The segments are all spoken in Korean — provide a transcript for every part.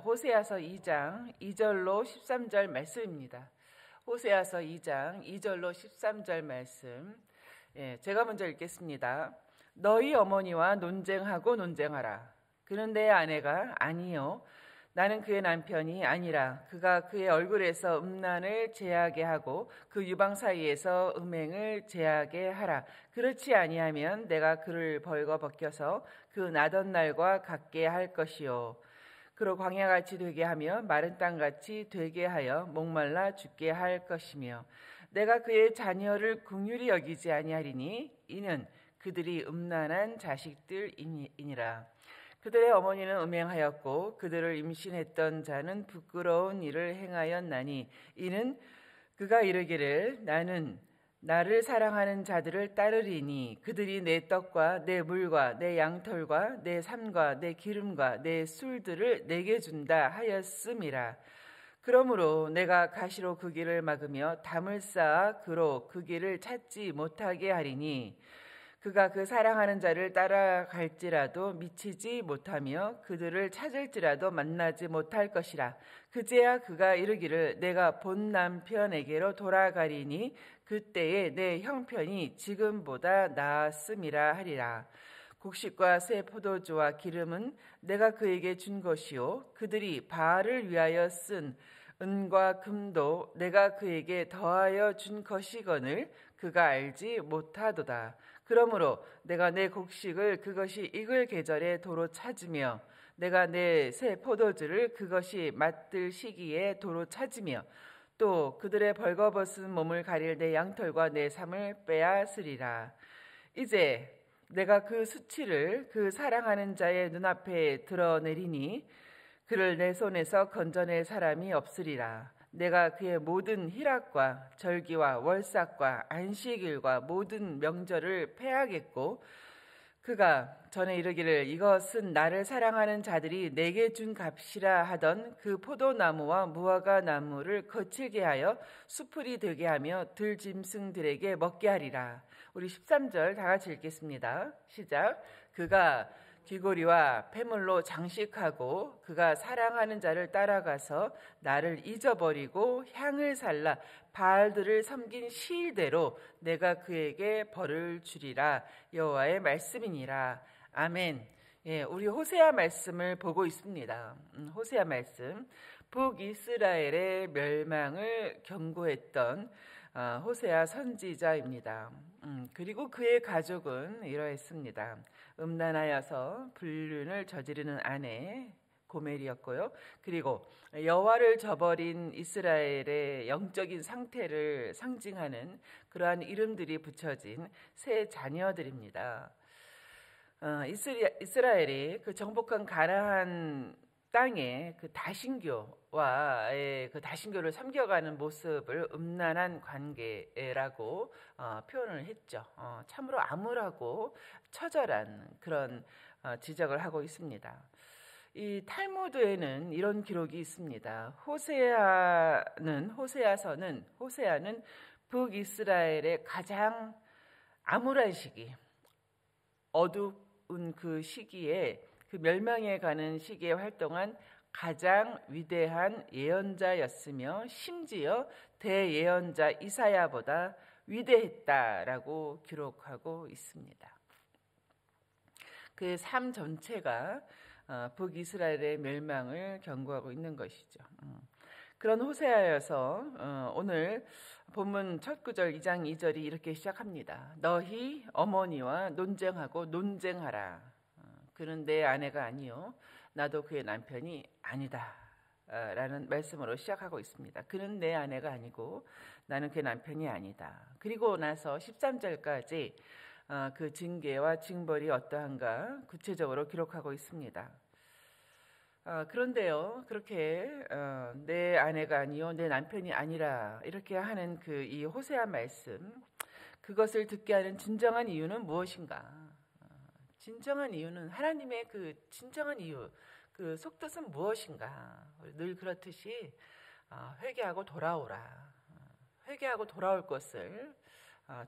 호세아서 2장 2절로 13절 말씀입니다. 호세아서 2장 2절로 13절 말씀. 제가 먼저 읽겠습니다. 너희 어머니와 논쟁하고 논쟁하라. 그는 내 아내가 아니요 나는 그의 남편이 아니라 그가 그의 얼굴에서 음란을 제하게 하고 그 유방 사이에서 음행을 제하게 하라. 그렇지 아니하면 내가 그를 벌거 벗겨서 그 나던 날과 같게 할 것이요 그로 광야같이 되게 하며 마른 땅같이 되게 하여 목말라 죽게 할 것이며 내가 그의 자녀를 긍휼히 여기지 아니하리니 이는 그들이 음란한 자식들이니라. 그들의 어머니는 음행하였고 그들을 임신했던 자는 부끄러운 일을 행하였나니 이는 그가 이르기를 나는 나를 사랑하는 자들을 따르리니 그들이 내 떡과 내 물과 내 양털과 내 삶과 내 기름과 내 술들을 내게 준다 하였음이라. 그러므로 내가 가시로 그 길을 막으며 담을 쌓아 그로 그 길을 찾지 못하게 하리니 그가 그 사랑하는 자를 따라갈지라도 미치지 못하며 그들을 찾을지라도 만나지 못할 것이라. 그제야 그가 이르기를 내가 본 남편에게로 돌아가리니 그때에 내 형편이 지금보다 나았음이라 하리라. 곡식과 새 포도주와 기름은 내가 그에게 준 것이요 그들이 바알을 위하여 쓴 은과 금도 내가 그에게 더하여 준 것이거늘 그가 알지 못하도다. 그러므로 내가 내 곡식을 그것이 익을 계절에 도로 찾으며 내가 내 새 포도주를 그것이 맛들 시기에 도로 찾으며 또 그들의 벌거벗은 몸을 가릴 내 양털과 내 삶을 빼앗으리라. 이제 내가 그 수치를 그 사랑하는 자의 눈앞에 드러내리니 그를 내 손에서 건져낼 사람이 없으리라. 내가 그의 모든 희락과 절기와 월삭과 안식일과 모든 명절을 패하겠고 그가 전에 이르기를 이것은 나를 사랑하는 자들이 내게 준 값이라 하던 그 포도나무와 무화과 나무를 거칠게 하여 수풀이 되게 하며 들짐승들에게 먹게 하리라. 우리 13절 다 같이 읽겠습니다. 시작. 그가 귀고리와 폐물로 장식하고 그가 사랑하는 자를 따라가서 나를 잊어버리고 향을 살라 바알들을 섬긴 시일대로 내가 그에게 벌을 주리라. 여호와의 말씀이니라. 아멘. 우리 호세아 말씀을 보고 있습니다. 호세아 말씀. 북이스라엘의 멸망을 경고했던 호세아 선지자입니다. 그리고 그의 가족은 이러했습니다. 음란하여서 불륜을 저지르는 아내 고멜이었고요. 그리고 여호와를 저버린 이스라엘의 영적인 상태를 상징하는 그러한 이름들이 붙여진 세 자녀들입니다. 이스라엘이 그 정복한 가나안 땅의 그 다신교와의 그 다신교를 섬겨가는 모습을 음란한 관계라고 표현을 했죠. 참으로 암울하고 처절한 그런 지적을 하고 있습니다. 이 탈무드에는 이런 기록이 있습니다. 호세아는 북이스라엘의 가장 암울한 시기, 어두운 그 시기에 그 멸망에 가는 시기에 활동한 가장 위대한 예언자였으며 심지어 대예언자 이사야보다 위대했다라고 기록하고 있습니다. 그 삶 전체가 북이스라엘의 멸망을 경고하고 있는 것이죠. 그런 호세아여서 오늘 본문 첫 구절 2장 2절이 이렇게 시작합니다. 너희 어머니와 논쟁하고 논쟁하라. 그는 내 아내가 아니요 나도 그의 남편이 아니다 라는 말씀으로 시작하고 있습니다. 그는 내 아내가 아니고 나는 그의 남편이 아니다. 그리고 나서 13절까지 그 징계와 징벌이 어떠한가 구체적으로 기록하고 있습니다. 그런데요, 그렇게 내 아내가 아니요 내 남편이 아니라 이렇게 하는 그 이 호세아 말씀, 그것을 듣게 하는 진정한 이유는 무엇인가? 진정한 이유는 하나님의 그 진정한 이유, 그 속뜻은 무엇인가? 늘 그렇듯이 회개하고 돌아오라. 회개하고 돌아올 것을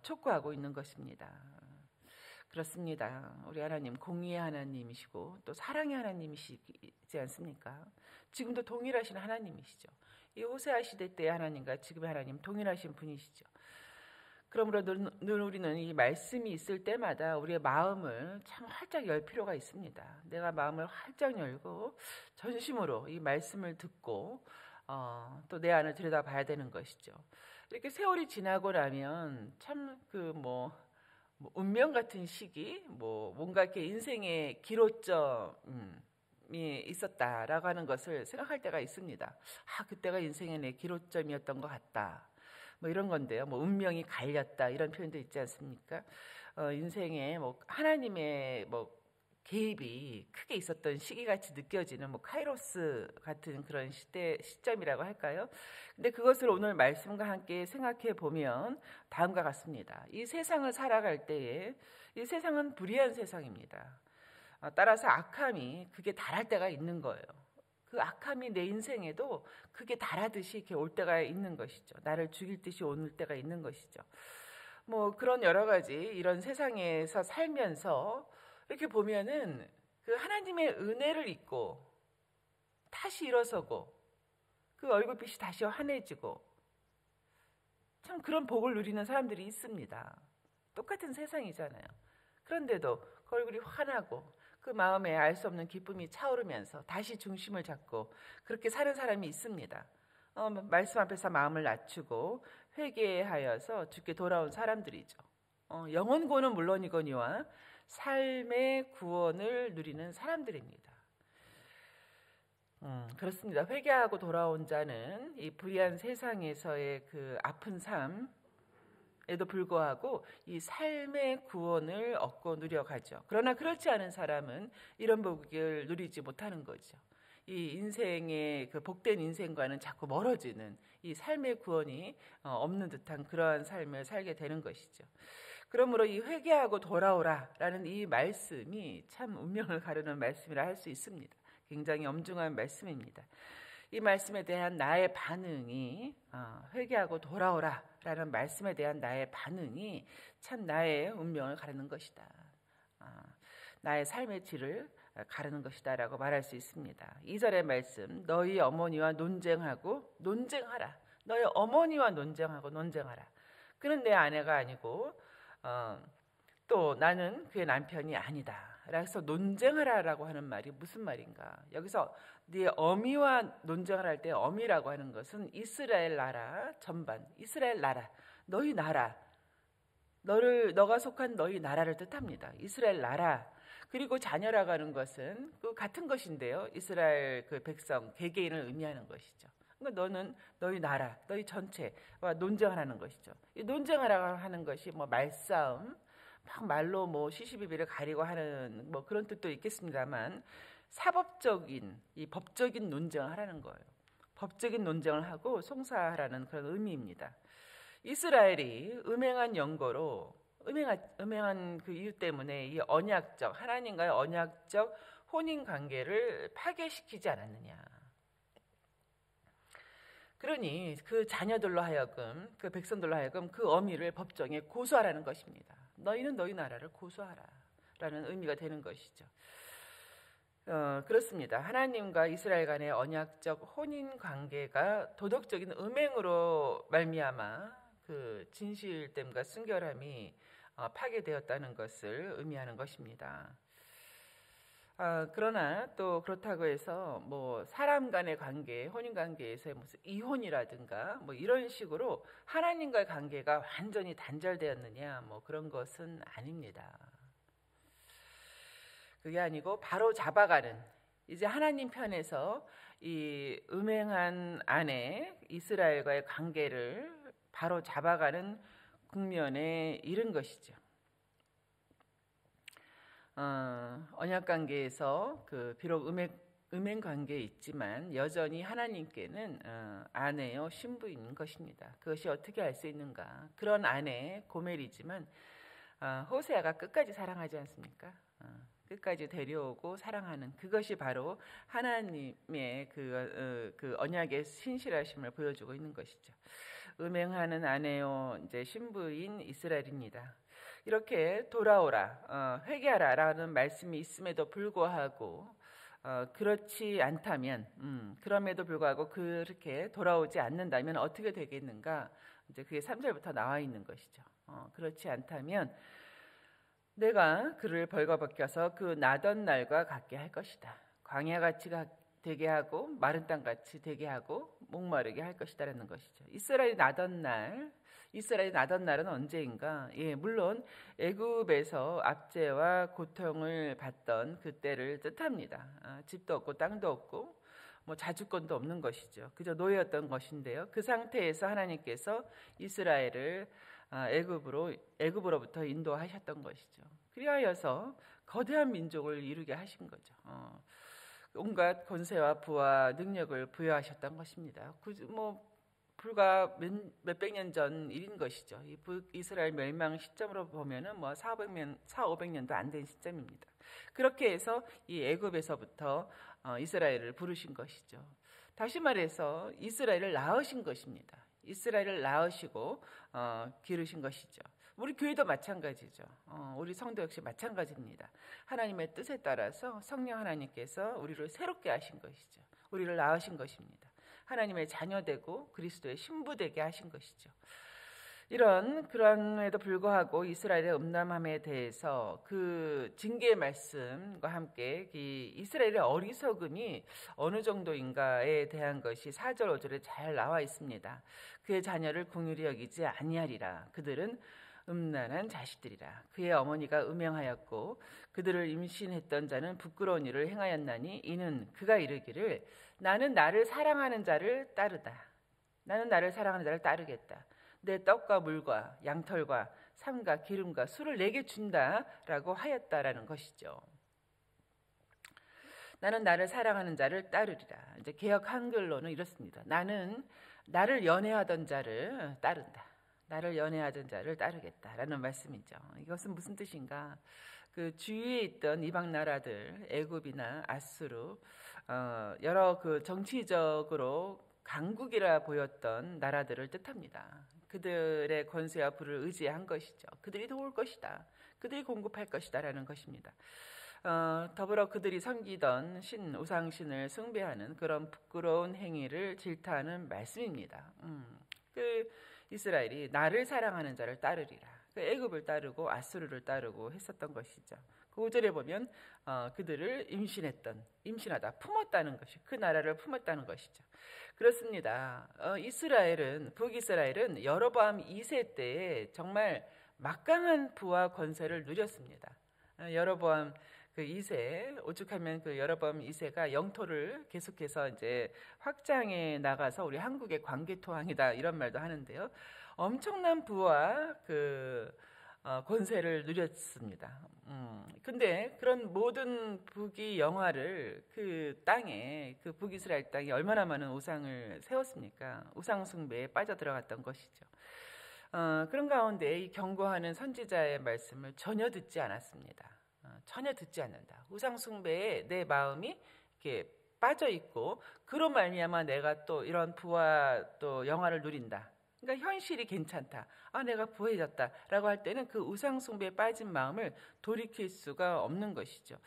촉구하고 있는 것입니다. 그렇습니다. 우리 하나님 공의의 하나님이시고 또 사랑의 하나님이시지 않습니까? 지금도 동일하신 하나님이시죠. 이 호세아 시대 때의 하나님과 지금의 하나님 동일하신 분이시죠. 그러므로 늘 우리는 이 말씀이 있을 때마다 우리의 마음을 참 활짝 열 필요가 있습니다. 내가 마음을 활짝 열고 전심으로 이 말씀을 듣고 또 내 안을 들여다봐야 되는 것이죠. 이렇게 세월이 지나고 나면 참 운명 같은 시기, 뭔가 이렇게 인생의 기로점이 있었다라고 하는 것을 생각할 때가 있습니다. 그때가 인생의 내 기로점이었던 것 같다. 이런 건데요. 운명이 갈렸다 이런 표현도 있지 않습니까? 인생에 하나님의 개입이 크게 있었던 시기같이 느껴지는 카이로스 같은 그런 시점이라고 할까요? 근데 그것을 오늘 말씀과 함께 생각해 보면 다음과 같습니다. 이 세상을 살아갈 때에 이 세상은 불의한 세상입니다. 따라서 악함이 그게 달할 때가 있는 거예요. 그 악함이 내 인생에도 그게 달하듯이 이렇게 올 때가 있는 것이죠. 나를 죽일 듯이 올 때가 있는 것이죠. 그런 여러 가지 이런 세상에서 살면서 이렇게 보면은 그 하나님의 은혜를 잊고 다시 일어서고 그 얼굴빛이 다시 환해지고 참 그런 복을 누리는 사람들이 있습니다. 똑같은 세상이잖아요. 그런데도 그 얼굴이 환하고 그 마음에 알 수 없는 기쁨이 차오르면서 다시 중심을 잡고 그렇게 사는 사람이 있습니다. 말씀 앞에서 마음을 낮추고 회개하여서 주께 돌아온 사람들이죠. 영혼고는 물론이거니와 삶의 구원을 누리는 사람들입니다. 그렇습니다. 회개하고 돌아온 자는 이 불의한 세상에서의 그 아픈 삶에도 불구하고 이 삶의 구원을 얻고 누려가죠. 그러나 그렇지 않은 사람은 이런 복을 누리지 못하는 거죠. 이 인생의 그 복된 인생과는 자꾸 멀어지는 이 삶의 구원이 없는 듯한 그러한 삶을 살게 되는 것이죠. 그러므로 이 회개하고 돌아오라라는 이 말씀이 참 운명을 가르는 말씀이라 할 수 있습니다. 굉장히 엄중한 말씀입니다. 이 말씀에 대한 나의 반응이 회개하고 돌아오라라는 말씀에 대한 나의 반응이 참 나의 운명을 가르는 것이다. 나의 삶의 질을 가르는 것이다 라고 말할 수 있습니다. 2절의 말씀, 너희 어머니와 논쟁하라. 너희 어머니와 논쟁하라. 그는 내 아내가 아니고 또 나는 그의 남편이 아니다. 그래서 논쟁하라라고 하는 말이 무슨 말인가? 여기서 네 어미와 논쟁을 할 때 어미라고 하는 것은 이스라엘 나라 전반, 이스라엘 나라, 너희 나라, 너가 속한 너희 나라를 뜻합니다. 이스라엘 나라. 그리고 자녀라고 하는 것은 그 같은 것인데요. 이스라엘 그 백성, 개개인을 의미하는 것이죠. 그러니까 너는 너희 나라, 너희 전체와 논쟁하라는 것이죠. 이 논쟁하라고 하는 것이 말싸움, 막 말로 시시비비를 가리고 하는 그런 뜻도 있겠습니다만 사법적인 이 법적인 논쟁을 하라는 거예요. 법적인 논쟁을 하고 송사하라는 그런 의미입니다. 이스라엘이 음행한 연고로 음행한 그 이유 때문에 이 언약적 하나님과의 언약적 혼인 관계를 파괴시키지 않았느냐. 그러니 그 자녀들로 하여금 그 백성들로 하여금 그 어미를 법정에 고소하라는 것입니다. 너희는 너희 나라를 고소하라라는 의미가 되는 것이죠. 그렇습니다. 하나님과 이스라엘 간의 언약적 혼인 관계가 도덕적인 음행으로 말미암아 그 진실됨과 순결함이 파괴되었다는 것을 의미하는 것입니다. 그러나 또 그렇다고 해서 사람 간의 관계, 혼인 관계에서의 무슨 이혼이라든가 이런 식으로 하나님과의 관계가 완전히 단절되었느냐 그런 것은 아닙니다. 그게 아니고 바로 잡아가는 이제 하나님 편에서 이 음행한 아내 이스라엘과의 관계를 바로 잡아가는 국면에 이른 것이죠. 언약 관계에서 비록 음행 관계에 있지만 여전히 하나님께는 아내요 신부인 것입니다. 그것이 어떻게 알 수 있는가? 그런 아내 고멜이지만 호세아가 끝까지 사랑하지 않습니까? 끝까지 데려오고 사랑하는 그것이 바로 하나님의 그 언약의 신실하심을 보여주고 있는 것이죠. 음행하는 아내요 이제 신부인 이스라엘입니다. 이렇게 돌아오라, 회개하라라는 말씀이 있음에도 불구하고 그렇지 않다면, 그럼에도 불구하고 그렇게 돌아오지 않는다면 어떻게 되겠는가? 이제 그게 3절부터 나와 있는 것이죠. 그렇지 않다면 내가 그를 벌거벗겨서 그 나던 날과 같게 할 것이다. 광야같이 되게 하고 마른 땅같이 되게 하고 목마르게 할 것이다라는 것이죠. 이스라엘이 나던 날은 언제인가? 물론 애굽에서 압제와 고통을 받던 그때를 뜻합니다. 집도 없고 땅도 없고 뭐 자주권도 없는 것이죠. 그저 노예였던 것인데요. 그 상태에서 하나님께서 이스라엘을 애굽으로부터 인도하셨던 것이죠. 그리하여서 거대한 민족을 이루게 하신 거죠. 온갖 권세와 부와 능력을 부여하셨던 것입니다. 불과 몇백 년 전 일인 것이죠. 이 이스라엘 멸망 시점으로 보면은 400~500년도 안 된 시점입니다. 그렇게 해서 이 애굽에서부터 이스라엘을 부르신 것이죠. 다시 말해서 이스라엘을 낳으신 것입니다. 이스라엘을 낳으시고 기르신 것이죠. 우리 교회도 마찬가지죠. 우리 성도 역시 마찬가지입니다. 하나님의 뜻에 따라서 성령 하나님께서 우리를 새롭게 하신 것이죠. 우리를 낳으신 것입니다. 하나님의 자녀되고 그리스도의 신부되게 하신 것이죠. 그럼에도 불구하고 이스라엘의 음란함에 대해서 그 징계의 말씀과 함께 이 이스라엘의 어리석음이 어느 정도인가에 대한 것이 4절 5절에 잘 나와 있습니다. 그의 자녀를 긍휼히 여기지 아니하리라. 그들은 음란한 자식들이라. 그의 어머니가 음행하였고 그들을 임신했던 자는 부끄러운 일을 행하였나니 이는 그가 이르기를 나는 나를 사랑하는 자를 따르다. 나는 나를 사랑하는 자를 따르겠다. 내 떡과 물과 양털과 삼과 기름과 술을 내게 준다라고 하였다라는 것이죠. 나는 나를 사랑하는 자를 따르리라. 이제 개역 한글로는 이렇습니다. 나는 나를 연애하던 자를 따른다. 나를 연애하던 자를 따르겠다라는 말씀이죠. 이것은 무슨 뜻인가? 그 주위에 있던 이방 나라들, 애굽이나 아수르, 여러 그 정치적으로 강국이라 보였던 나라들을 뜻합니다. 그들의 권세와 부를 의지한 것이죠. 그들이 도울 것이다. 그들이 공급할 것이다라는 것입니다. 더불어 그들이 섬기던 우상신을 숭배하는 그런 부끄러운 행위를 질타하는 말씀입니다. 그 이스라엘이 나를 사랑하는 자를 따르리라. 그 애굽을 따르고 아수르를 따르고 했었던 것이죠. 그 5절에 보면 그들을 임신하다, 품었다는 것이 그 나라를 품었다는 것이죠. 그렇습니다. 북이스라엘은 여로보암 2세 때에 정말 막강한 부와 권세를 누렸습니다. 여로보암 그 2세, 오죽하면 그 여로보암 2세가 영토를 계속해서 이제 확장해 나가서 우리 한국의 광개토왕이다 이런 말도 하는데요. 엄청난 부와 그 권세를 누렸습니다. 근데 그런 모든 북이 영화를 그 땅에, 그 북이스라엘 땅에 얼마나 많은 우상을 세웠습니까? 우상 숭배에 빠져들어갔던 것이죠. 그런 가운데 이 경고하는 선지자의 말씀을 전혀 듣지 않았습니다. 전혀 듣지 않는다. 우상 숭배에 내 마음이 이렇게 빠져 있고 그로 말미암아 내가 또 이런 부와 또 영화를 누린다. 그러니까 현실이 괜찮다. 내가 부해졌다라고 할 때는 그 우상 숭배에 빠진 마음을 돌이킬 수가 없는 것이죠.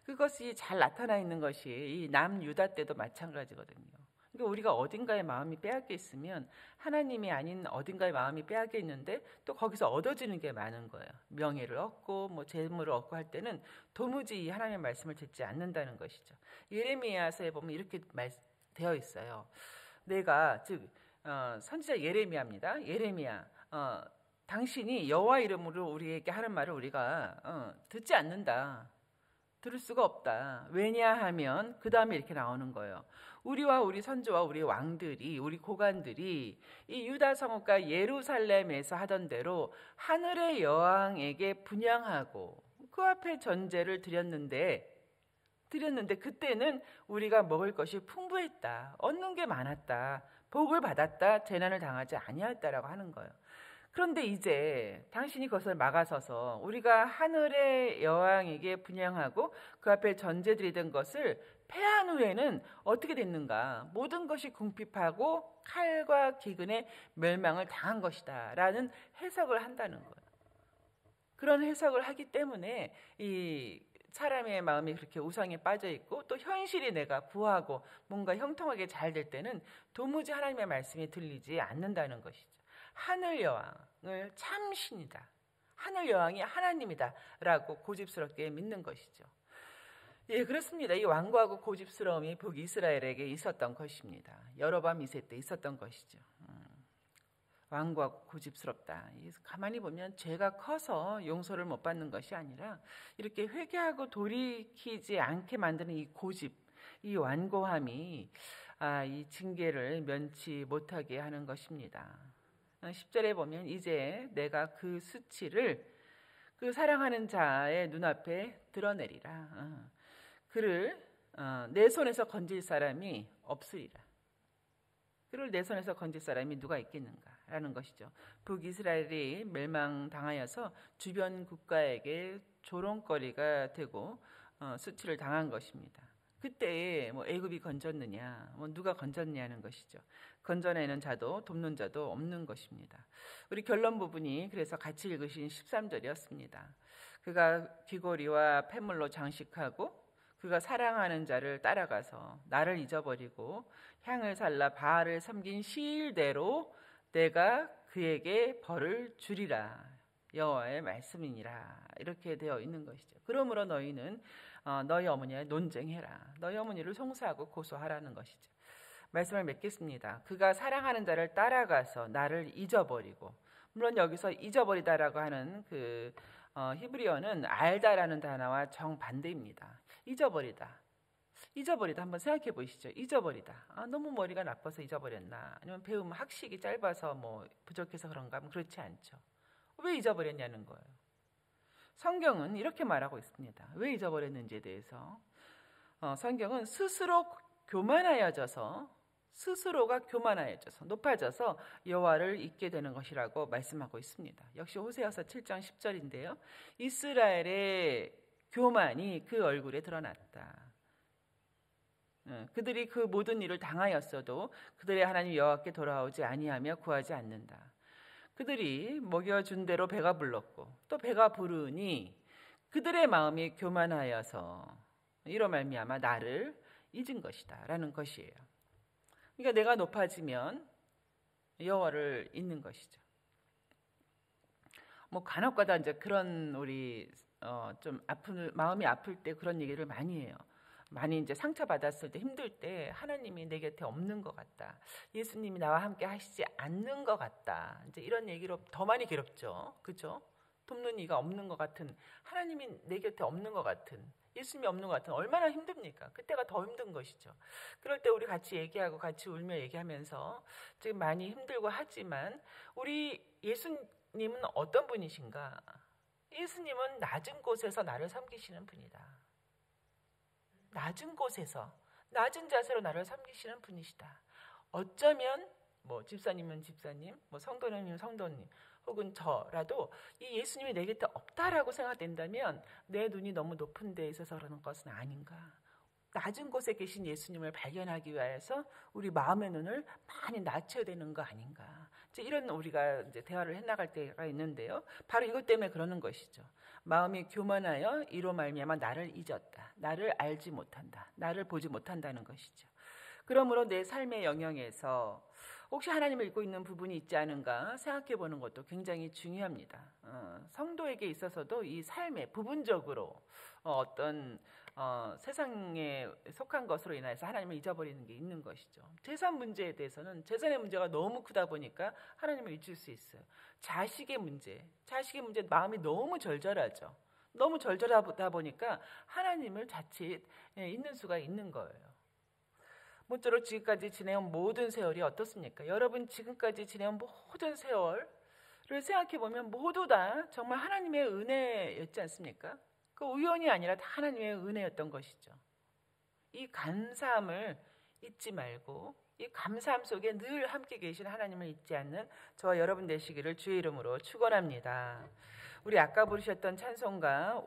그것이 잘 나타나 있는 것이 이 남유다 때도 마찬가지거든요. 그러니까 우리가 어딘가에 마음이 빼앗겨 있으면 하나님이 아닌 어딘가에 마음이 빼앗겨 있는데 또 거기서 얻어지는 게 많은 거예요. 명예를 얻고 뭐 재물을 얻고 할 때는 도무지 이 하나님의 말씀을 듣지 않는다는 것이죠. 예레미야서에 보면 이렇게 되어 있어요. 내가 즉 선지자 예레미야입니다. 예레미야, 당신이 여호와 이름으로 우리에게 하는 말을 우리가 듣지 않는다. 들을 수가 없다. 왜냐하면 그 다음에 이렇게 나오는 거예요. 우리와 우리 선조와 우리 왕들이, 우리 고관들이 이 유다 성읍과 예루살렘에서 하던 대로 하늘의 여왕에게 분향하고 그 앞에 전제를 드렸는데 그때는 우리가 먹을 것이 풍부했다. 얻는 게 많았다. 복을 받았다. 재난을 당하지 아니하였다라고 하는 거예요. 그런데 이제 당신이 그것을 막아서서 우리가 하늘의 여왕에게 분향하고 그 앞에 전제드리던 것을 패한 후에는 어떻게 됐는가? 모든 것이 궁핍하고 칼과 기근의 멸망을 당한 것이다 라는 해석을 한다는 거예요. 그런 해석을 하기 때문에 이 사람의 마음이 그렇게 우상에 빠져 있고 또 현실이 내가 부하고 뭔가 형통하게 잘 될 때는 도무지 하나님의 말씀이 들리지 않는다는 것이죠. 하늘 여왕을 참 신이다, 하늘 여왕이 하나님이다라고 고집스럽게 믿는 것이죠. 예, 그렇습니다. 이 완고하고 고집스러움이 북이스라엘에게 있었던 것입니다. 여로보암 2세 때 있었던 것이죠. 완고하고 고집스럽다. 가만히 보면 죄가 커서 용서를 못 받는 것이 아니라 이렇게 회개하고 돌이키지 않게 만드는 이 고집, 이 완고함이 이 징계를 면치 못하게 하는 것입니다. 10절에 보면 이제 내가 그 수치를 그 사랑하는 자의 눈앞에 드러내리라. 그를 내 손에서 건질 사람이 없으리라. 그를 내 손에서 건질 사람이 누가 있겠는가라는 것이죠. 북이스라엘이 멸망당하여서 주변 국가에게 조롱거리가 되고 수치를 당한 것입니다. 그때에 애굽이 건졌느냐, 누가 건졌냐는 것이죠. 건져내는 자도 돕는 자도 없는 것입니다. 우리 결론 부분이 그래서 같이 읽으신 13절이었습니다. 그가 귀고리와 폐물로 장식하고 그가 사랑하는 자를 따라가서 나를 잊어버리고 향을 살라 바알을 섬긴 시일대로 내가 그에게 벌을 주리라. 여호와의 말씀이니라. 이렇게 되어 있는 것이죠. 그러므로 너희는 너희 어머니와 논쟁해라. 너희 어머니를 송사하고 고소하라는 것이죠. 말씀을 맺겠습니다. 그가 사랑하는 자를 따라가서 나를 잊어버리고, 물론 여기서 잊어버리다라고 하는 그 히브리어는 알다라는 단어와 정반대입니다. 잊어버리다 한번 생각해 보시죠. 잊어버리다. 너무 머리가 나빠서 잊어버렸나? 아니면 배움 학식이 짧아서 부족해서 그런가? 그렇지 않죠. 왜 잊어버렸냐는 거예요. 성경은 이렇게 말하고 있습니다. 왜 잊어버렸는지에 대해서 성경은 스스로가 교만하여져서 높아져서 여호와를 잊게 되는 것이라고 말씀하고 있습니다. 역시 호세아서 7장 10절인데요. 이스라엘의 교만이 그 얼굴에 드러났다. 그들이 그 모든 일을 당하였어도 그들의 하나님 여호와께 돌아오지 아니하며 구하지 않는다. 그들이 먹여준 대로 배가 불렀고 또 배가 부르니 그들의 마음이 교만하여서 이로 말미암아 나를 잊은 것이다 라는 것이에요. 그러니까 내가 높아지면 여호와를 잊는 것이죠. 간혹가다 이제 그런 우리 좀 마음이 아플 때 그런 얘기를 많이 해요. 많이 이제 상처받았을 때 힘들 때 하나님이 내 곁에 없는 것 같다. 예수님이 나와 함께 하시지 않는 것 같다. 이제 이런 얘기로 더 많이 괴롭죠. 그죠? 돕는 이가 없는 것 같은, 하나님이 내 곁에 없는 것 같은, 예수님이 없는 것 같은, 얼마나 힘듭니까? 그때가 더 힘든 것이죠. 그럴 때 우리 같이 얘기하고 같이 울며 얘기하면서 지금 많이 힘들고 하지만 우리 예수님은 어떤 분이신가? 예수님은 낮은 곳에서 나를 섬기시는 분이다. 낮은 곳에서 낮은 자세로 나를 섬기시는 분이시다. 어쩌면 집사님은 집사님, 성도님은 성도님, 혹은 저라도 이 예수님이 내 곁에 없다라고 생각된다면 내 눈이 너무 높은 데에 있어서 그러는 것은 아닌가. 낮은 곳에 계신 예수님을 발견하기 위해서 우리 마음의 눈을 많이 낮춰야 되는 거 아닌가. 이제 이런 우리가 이제 대화를 해나갈 때가 있는데요. 바로 이것 때문에 그러는 것이죠. 마음이 교만하여 이로 말미암아 나를 잊었다. 나를 알지 못한다. 나를 보지 못한다는 것이죠. 그러므로 내 삶의 영역에서 혹시 하나님을 잊고 있는 부분이 있지 않은가 생각해 보는 것도 굉장히 중요합니다. 성도에게 있어서도 이 삶에 부분적으로 어떤 세상에 속한 것으로 인해서 하나님을 잊어버리는 게 있는 것이죠. 재산 문제에 대해서는 재산의 문제가 너무 크다 보니까 하나님을 잊을 수 있어요. 자식의 문제 마음이 너무 절절하죠. 너무 절절하다 보니까 하나님을 자칫 잊는 수가 있는 거예요. 모쪼록 지금까지 지내온 모든 세월이 어떻습니까? 여러분 지금까지 지내온 모든 세월을 생각해보면 모두 다 정말 하나님의 은혜였지 않습니까? 그 우연이 아니라 다 하나님의 은혜였던 것이죠. 이 감사함을 잊지 말고 이 감사함 속에 늘 함께 계신 하나님을 잊지 않는 저와 여러분 되시기를 주의 이름으로 축원합니다. 우리 아까 부르셨던 찬송가